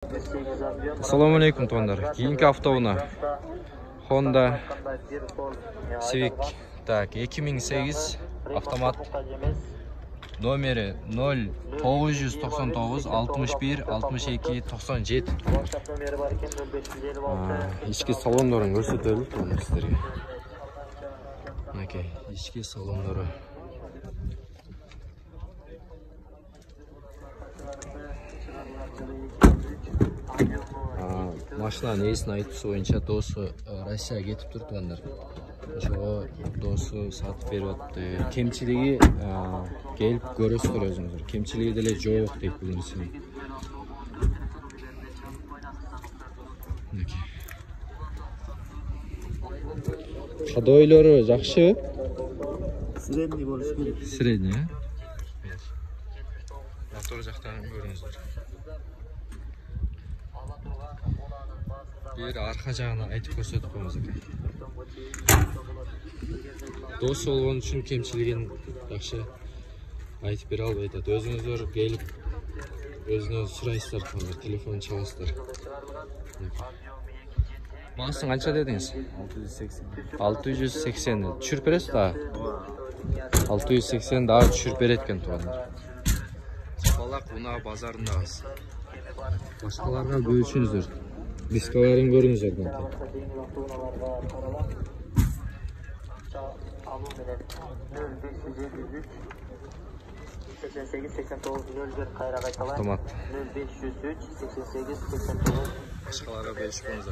Assalomu alaykum to'nlar. Keyingi avtouna Honda Civic tak 2008 avtomat nomeri 0999 61 62 97. İçki salonlarını gösterelim to'nlar sizlarga. Okey, içki salonları. Maşınaның есін айтысы бойынша досы Россияға кетіп тұр туғандар. Жоға досы сатып беріп атты. Кемчілігі келіп көресіздер өзіңіздер. Кемчілігі деле жоқ дейт бұл нәрсені. Қадойлары жақсы? Средний болуш керек. Средний, а? Мотор жақтан көріңіздер. Bir arka жағына айтып көрсетіп қоймыз екен. Дос болған үшін кемшілігін жақсы айтып бере албайды. Өзіңіздер келіп өзінен сұрайсыздар, телефон çalасыздар. Бағасын қанша дедіңіз? 680. Түшіріп бересіз да? 680 daha түшіріп береді екен туғандар. Сапалақ мына базарындағыз. Başqalarına bölüşünüzdür. Diskaların görünüz oradan. Otomat. Başkalara bölüşmeniz